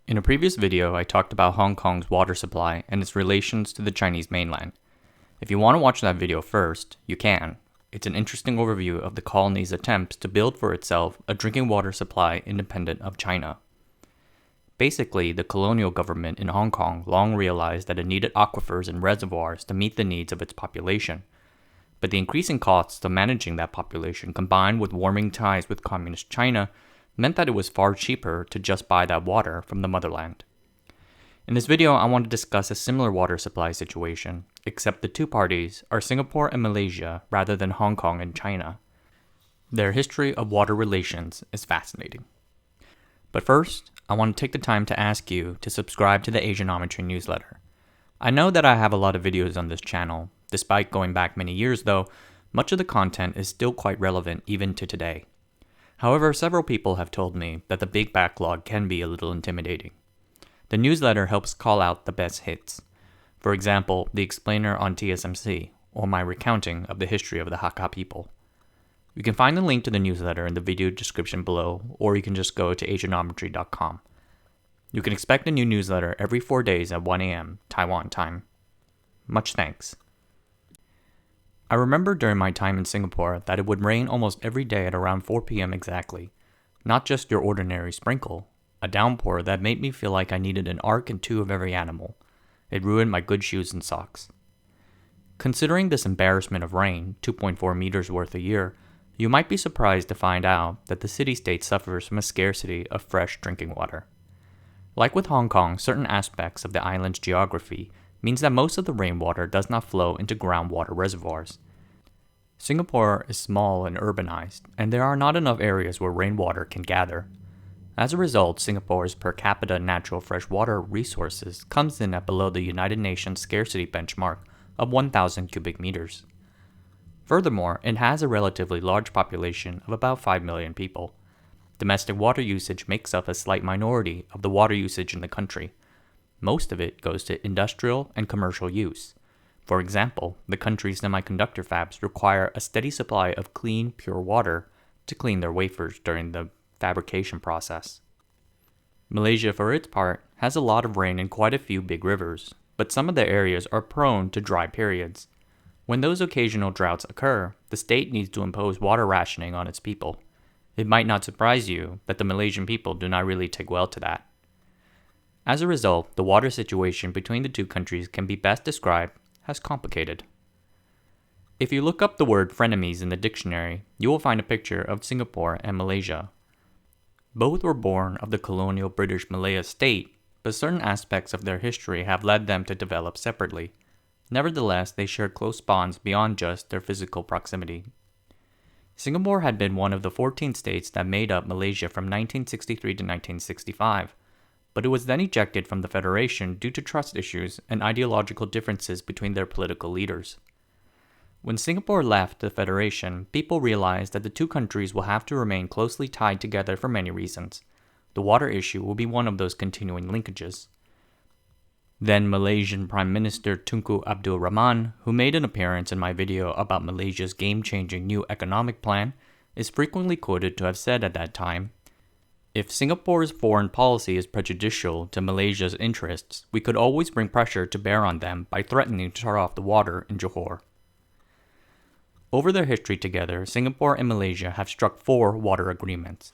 In a previous video, I talked about Hong Kong's water supply and its relations to the Chinese mainland. If you want to watch that video first, you can. It's an interesting overview of the colony's attempts to build for itself a drinking water supply independent of China. Basically, the colonial government in Hong Kong long realized that it needed aquifers and reservoirs to meet the needs of its population. But the increasing costs of managing that population, combined with warming ties with communist China, meant that it was far cheaper to just buy that water from the motherland. In this video, I want to discuss a similar water supply situation, except the two parties are Singapore and Malaysia rather than Hong Kong and China. Their history of water relations is fascinating. But first, I want to take the time to ask you to subscribe to the Asianometry newsletter. I know that I have a lot of videos on this channel. Despite going back many years though, much of the content is still quite relevant even to today. However, several people have told me that the big backlog can be a little intimidating. The newsletter helps call out the best hits. For example, the explainer on TSMC, or my recounting of the history of the Hakka people. You can find the link to the newsletter in the video description below, or you can just go to asianometry.com. You can expect a new newsletter every 4 days at 1 a.m. Taiwan time. Much thanks. I remember during my time in Singapore that it would rain almost every day at around 4 p.m. exactly. Not just your ordinary sprinkle, a downpour that made me feel like I needed an ark and two of every animal. It ruined my good shoes and socks. Considering this embarrassment of rain, 2.4 meters worth a year, you might be surprised to find out that the city-state suffers from a scarcity of fresh drinking water. Like with Hong Kong, certain aspects of the island's geography means that most of the rainwater does not flow into groundwater reservoirs. Singapore is small and urbanized, and there are not enough areas where rainwater can gather. As a result, Singapore's per capita natural freshwater resources comes in at below the United Nations scarcity benchmark of 1,000 cubic meters. Furthermore, it has a relatively large population of about 5 million people. Domestic water usage makes up a slight minority of the water usage in the country. Most of it goes to industrial and commercial use. For example, the country's semiconductor fabs require a steady supply of clean, pure water to clean their wafers during the fabrication process. Malaysia, for its part, has a lot of rain and quite a few big rivers, but some of the areas are prone to dry periods. When those occasional droughts occur, the state needs to impose water rationing on its people. It might not surprise you that the Malaysian people do not really take well to that. As a result, the water situation between the two countries can be best described as complicated. If you look up the word frenemies in the dictionary, you will find a picture of Singapore and Malaysia. Both were born of the colonial British Malaya state, but certain aspects of their history have led them to develop separately. Nevertheless, they share close bonds beyond just their physical proximity. Singapore had been one of the 14 states that made up Malaysia from 1963 to 1965, but it was then ejected from the Federation due to trust issues and ideological differences between their political leaders. When Singapore left the Federation, people realized that the two countries will have to remain closely tied together for many reasons. The water issue will be one of those continuing linkages. Then Malaysian Prime Minister Tunku Abdul Rahman, who made an appearance in my video about Malaysia's game-changing new economic plan, is frequently quoted to have said at that time, "If Singapore's foreign policy is prejudicial to Malaysia's interests, we could always bring pressure to bear on them by threatening to shut off the water in Johor." Over their history together, Singapore and Malaysia have struck 4 water agreements.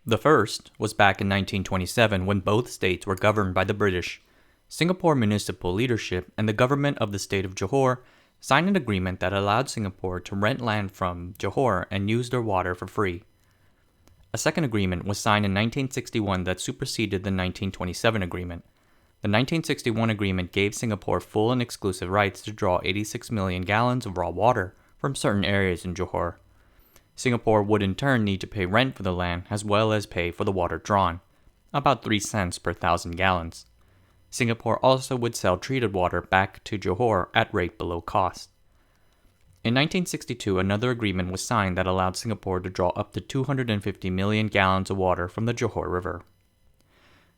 The first was back in 1927 when both states were governed by the British. Singapore municipal leadership and the government of the state of Johor signed an agreement that allowed Singapore to rent land from Johor and use their water for free. A second agreement was signed in 1961 that superseded the 1927 agreement. The 1961 agreement gave Singapore full and exclusive rights to draw 86 million gallons of raw water from certain areas in Johor. Singapore would in turn need to pay rent for the land as well as pay for the water drawn, about 3 cents per 1,000 gallons. Singapore also would sell treated water back to Johor at rate below cost. In 1962, another agreement was signed that allowed Singapore to draw up to 250 million gallons of water from the Johor River.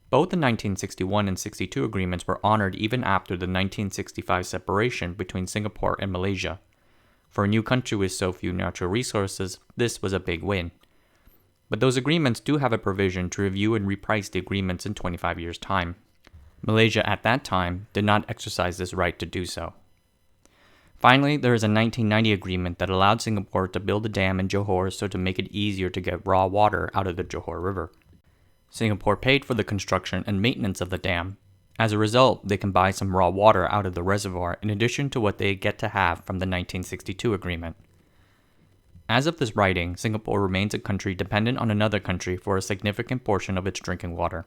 Both the 1961 and 62 agreements were honored even after the 1965 separation between Singapore and Malaysia. For a new country with so few natural resources, this was a big win. But those agreements do have a provision to review and reprice the agreements in 25 years' time. Malaysia at that time did not exercise this right to do so. Finally, there is a 1990 agreement that allowed Singapore to build a dam in Johor so to make it easier to get raw water out of the Johor River. Singapore paid for the construction and maintenance of the dam. As a result, they can buy some raw water out of the reservoir in addition to what they get to have from the 1962 agreement. As of this writing, Singapore remains a country dependent on another country for a significant portion of its drinking water.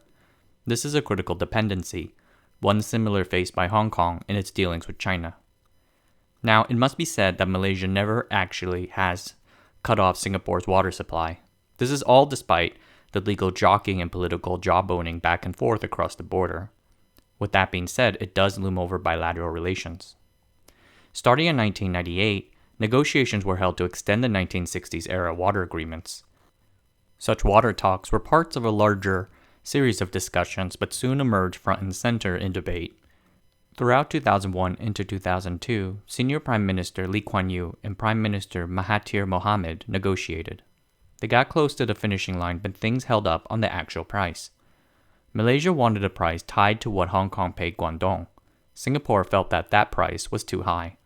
This is a critical dependency, one similar faced by Hong Kong in its dealings with China. Now, it must be said that Malaysia never actually has cut off Singapore's water supply. This is all despite the legal jockeying and political jawboning back and forth across the border. With that being said, it does loom over bilateral relations. Starting in 1998, negotiations were held to extend the 1960s-era water agreements. Such water talks were parts of a larger series of discussions but soon emerged front and center in debate. Throughout 2001 into 2002, Senior Prime Minister Lee Kuan Yew and Prime Minister Mahathir Mohamad negotiated. They got close to the finishing line, but things held up on the actual price. Malaysia wanted a price tied to what Hong Kong paid Guangdong. Singapore felt that that price was too high.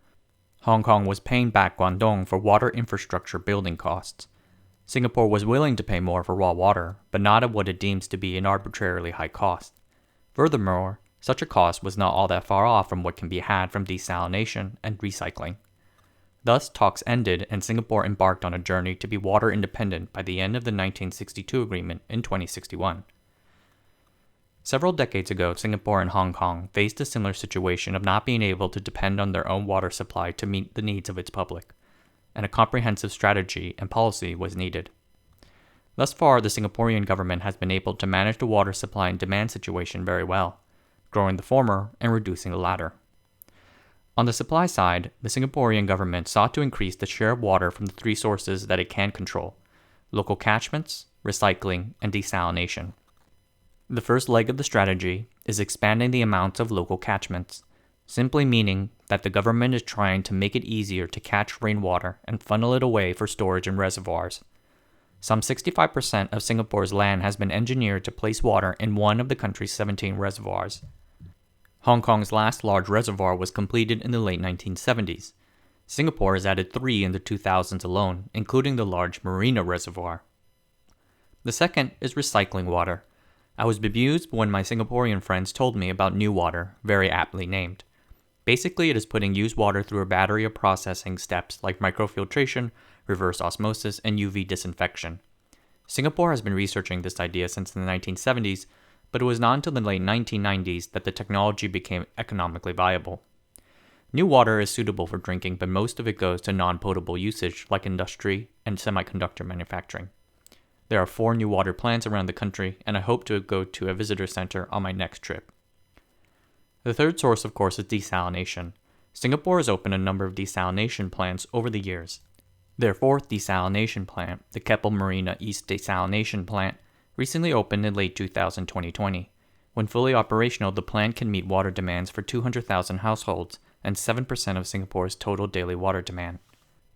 Hong Kong was paying back Guangdong for water infrastructure building costs. Singapore was willing to pay more for raw water, but not at what it deems to be an arbitrarily high cost. Furthermore, such a cost was not all that far off from what can be had from desalination and recycling. Thus, talks ended and Singapore embarked on a journey to be water independent by the end of the 1962 agreement in 2061. Several decades ago, Singapore and Hong Kong faced a similar situation of not being able to depend on their own water supply to meet the needs of its public, and a comprehensive strategy and policy was needed. Thus far, the Singaporean government has been able to manage the water supply and demand situation very well, growing the former and reducing the latter. On the supply side, the Singaporean government sought to increase the share of water from the three sources that it can control: local catchments, recycling, and desalination. The first leg of the strategy is expanding the amounts of local catchments, simply meaning that the government is trying to make it easier to catch rainwater and funnel it away for storage in reservoirs. Some 65% of Singapore's land has been engineered to place water in one of the country's 17 reservoirs. Hong Kong's last large reservoir was completed in the late 1970s. Singapore has added 3 in the 2000s alone, including the large Marina Reservoir. The second is recycling water. I was bemused when my Singaporean friends told me about new water, very aptly named. Basically, it is putting used water through a battery of processing steps like microfiltration, reverse osmosis, and UV disinfection. Singapore has been researching this idea since the 1970s, but it was not until the late 1990s that the technology became economically viable. New water is suitable for drinking, but most of it goes to non-potable usage like industry and semiconductor manufacturing. There are 4 new water plants around the country, and I hope to go to a visitor center on my next trip. The third source, of course, is desalination. Singapore has opened a number of desalination plants over the years. Their 4th desalination plant, the Keppel Marina East Desalination Plant, recently opened in late 2020. When fully operational, the plant can meet water demands for 200,000 households and 7% of Singapore's total daily water demand.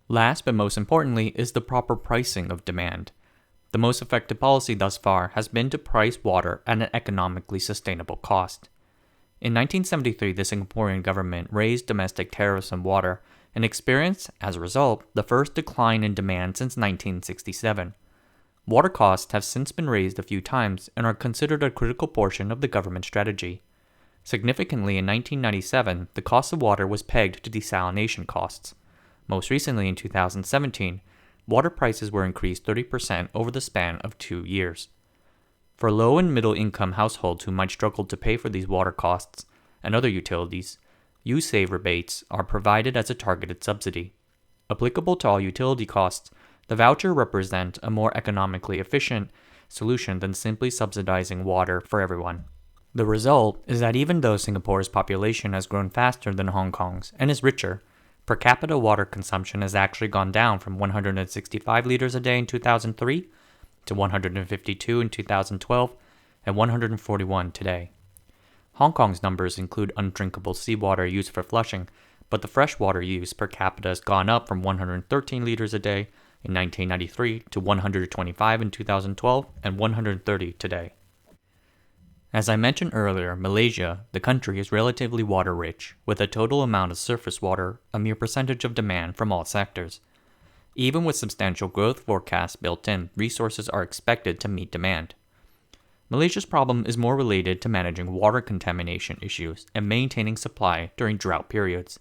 Last but most importantly is the proper pricing of demand. The most effective policy thus far has been to price water at an economically sustainable cost. In 1973, the Singaporean government raised domestic tariffs on water and experienced, as a result, the first decline in demand since 1967. Water costs have since been raised a few times and are considered a critical portion of the government strategy. Significantly, in 1997, the cost of water was pegged to desalination costs. Most recently, in 2017, water prices were increased 30% over the span of 2 years. For low and middle income households who might struggle to pay for these water costs and other utilities, U-Save rebates are provided as a targeted subsidy. Applicable to all utility costs, the voucher represents a more economically efficient solution than simply subsidizing water for everyone. The result is that even though Singapore's population has grown faster than Hong Kong's and is richer, per capita water consumption has actually gone down from 165 liters a day in 2003 to 152 in 2012 and 141 today. Hong Kong's numbers include undrinkable seawater used for flushing, but the freshwater use per capita has gone up from 113 liters a day in 1993 to 125 in 2012 and 130 today. As I mentioned earlier, Malaysia, the country, is relatively water rich, with a total amount of surface water a mere percentage of demand from all sectors. Even with substantial growth forecasts built in, resources are expected to meet demand. Malaysia's problem is more related to managing water contamination issues and maintaining supply during drought periods.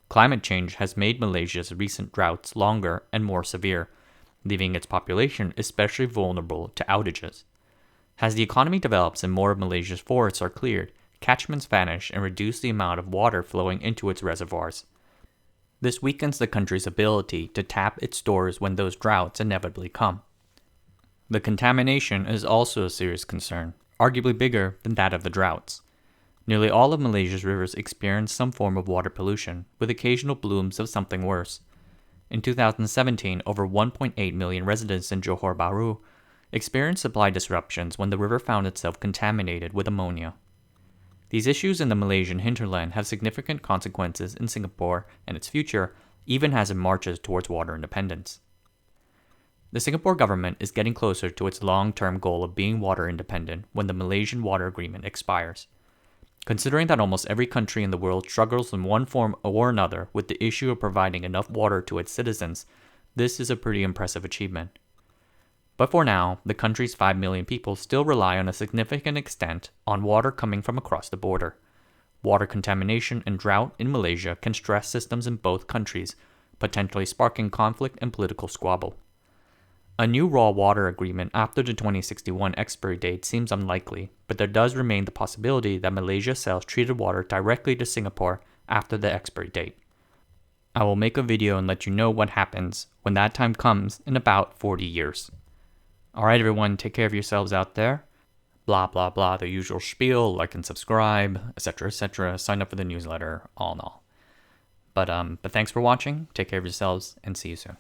Climate change has made Malaysia's recent droughts longer and more severe, leaving its population especially vulnerable to outages. As the economy develops and more of Malaysia's forests are cleared, catchments vanish and reduce the amount of water flowing into its reservoirs. This weakens the country's ability to tap its stores when those droughts inevitably come. The contamination is also a serious concern, arguably bigger than that of the droughts. Nearly all of Malaysia's rivers experience some form of water pollution, with occasional blooms of something worse. In 2017, over 1.8 million residents in Johor Bahru experienced supply disruptions when the river found itself contaminated with ammonia. These issues in the Malaysian hinterland have significant consequences in Singapore and its future, even as it marches towards water independence. The Singapore government is getting closer to its long-term goal of being water independent when the Malaysian Water Agreement expires. Considering that almost every country in the world struggles in one form or another with the issue of providing enough water to its citizens, this is a pretty impressive achievement. But for now, the country's 5 million people still rely on a significant extent on water coming from across the border. Water contamination and drought in Malaysia can stress systems in both countries, potentially sparking conflict and political squabble. A new raw water agreement after the 2061 expiry date seems unlikely, but there does remain the possibility that Malaysia sells treated water directly to Singapore after the expiry date. I will make a video and let you know what happens when that time comes in about 40 years. Alright everyone, take care of yourselves out there. Blah blah blah, the usual spiel, like and subscribe, etc., sign up for the newsletter, all in all. But thanks for watching, take care of yourselves, and see you soon.